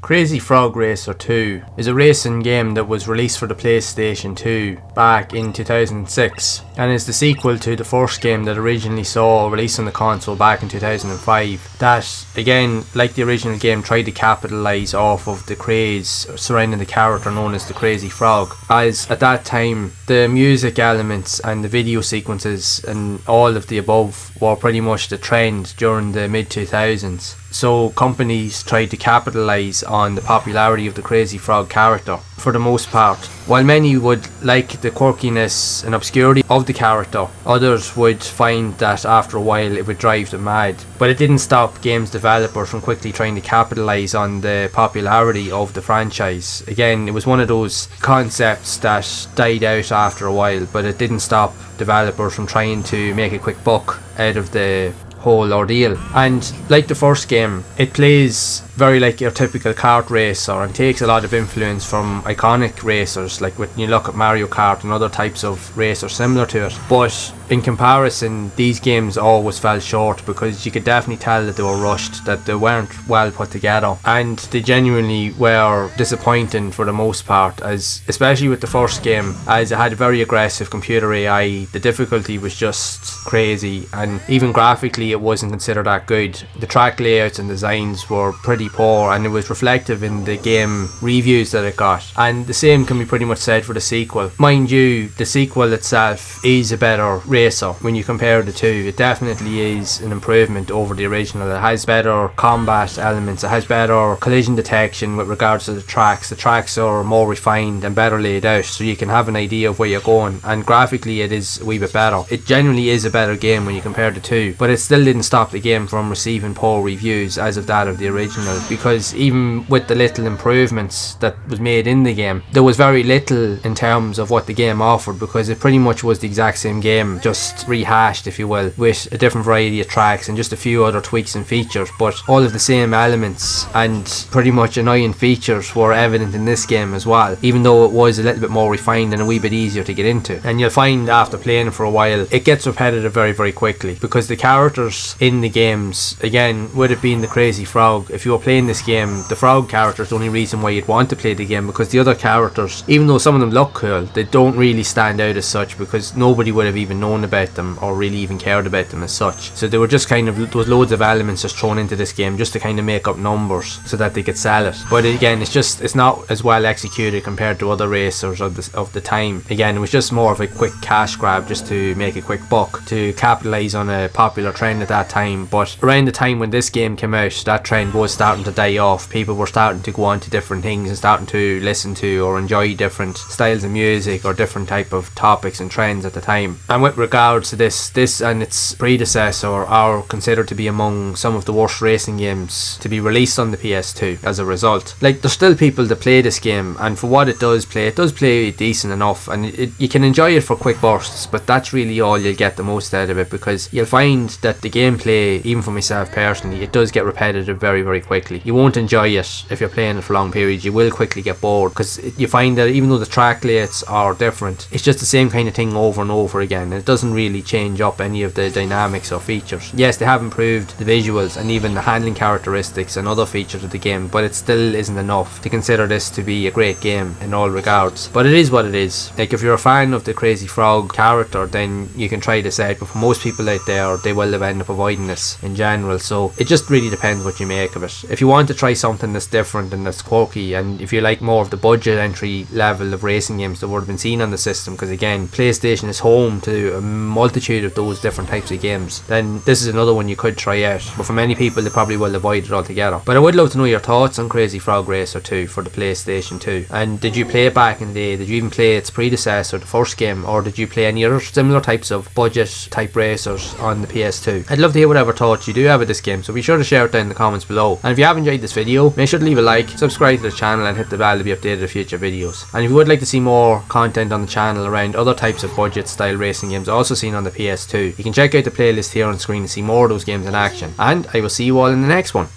Crazy Frog Racer 2 is a racing game that was released for the PlayStation 2 back in 2006 and is the sequel to the first game that originally saw release on the console back in 2005 that, again, like the original game, tried to capitalise off of the craze surrounding the character known as the Crazy Frog, as at that time the music elements and the video sequences and all of the above were pretty much the trend during the mid-2000s. So companies tried to capitalise on the popularity of the Crazy Frog character for the most part. While many would like the quirkiness and obscurity of the character, others would find that after a while it would drive them mad. But it didn't stop games developers from quickly trying to capitalise on the popularity of the franchise. Again, it was one of those concepts that died out after a while, but it didn't stop developers from trying to make a quick buck out of the whole ordeal. And like the first game, it plays very like your typical kart racer and takes a lot of influence from iconic racers, like when you look at Mario Kart and other types of racers similar to it. But in comparison, these games always fell short because you could definitely tell that they were rushed, that they weren't well put together, and they genuinely were disappointing for the most part, as especially with the first game, as it had a very aggressive computer AI. The difficulty was just crazy, and even graphically it wasn't considered that good. The track layouts and designs were pretty poor, and it was reflective in the game reviews that it got. And the same can be pretty much said for the sequel. Mind you, the sequel itself is a better racer when you compare the two. It definitely is an improvement over the original. It has better combat elements, it has better collision detection with regards to the tracks. The tracks are more refined and better laid out, so you can have an idea of where you're going, and graphically it is a wee bit better. It genuinely is a better game when you compare the two, but it still didn't stop the game from receiving poor reviews as of that of the original, because even with the little improvements that was made in the game, there was very little in terms of what the game offered, because it pretty much was the exact same game, just rehashed if you will, with a different variety of tracks and just a few other tweaks and features. But all of the same elements and pretty much annoying features were evident in this game as well, even though it was a little bit more refined and a wee bit easier to get into. And you'll find after playing for a while it gets repetitive very, very quickly, because the characters in the games, again, with it being the Crazy Frog, if you were playing this game, the frog character is the only reason why you'd want to play the game, because the other characters, even though some of them look cool, they don't really stand out as such, because nobody would have even known about them or really even cared about them as such. So they were just kind of, there was loads of elements just thrown into this game just to kind of make up numbers so that they could sell it. But again, it's not as well executed compared to other racers of the time. Again, it was just more of a quick cash grab just to make a quick buck, to capitalise on a popular trend at that time. But around the time when this game came out, that trend was starting to die off. People were starting to go on to different things and starting to listen to or enjoy different styles of music or different type of topics and trends at the time. And with regards to this and its predecessor are considered to be among some of the worst racing games to be released on the PS2 as a result. Like, there's still people that play this game, and for what it does play decent enough, and you can enjoy it for quick bursts, but that's really all you'll get the most out of it, because you'll find that the gameplay, even for myself personally, it does get repetitive very, very quickly. You won't enjoy it if you're playing it for long periods. You will quickly get bored, because you find that even though the track layouts are different, it's just the same kind of thing over and over again. It doesn't really change up any of the dynamics or features. Yes, they have improved the visuals and even the handling characteristics and other features of the game, but it still isn't enough to consider this to be a great game in all regards. But it is what it is. Like, if you're a fan of the Crazy Frog character, then you can try this out, but for most people out there, they will end up avoiding this in general. So it just really depends what you make of it. If you want to try something that's different and that's quirky, and if you like more of the budget entry level of racing games that would have been seen on the system, because again, PlayStation is home to a multitude of those different types of games, then this is another one you could try out. But for many people, they probably will avoid it altogether. But I would love to know your thoughts on Crazy Frog Racer 2 for the PlayStation 2. And did you play it back in the day? Did you even play its predecessor, the first game, or did you play any other similar types of budget type racers on the PS2? I'd love to hear whatever thoughts you do have of this game, so be sure to share it down in the comments below. And if you have enjoyed this video, make sure to leave a like, subscribe to the channel, and hit the bell to be updated of future videos. And if you would like to see more content on the channel around other types of budget style racing games also seen on the PS2, you can check out the playlist here on screen to see more of those games in action. And I will see you all in the next one.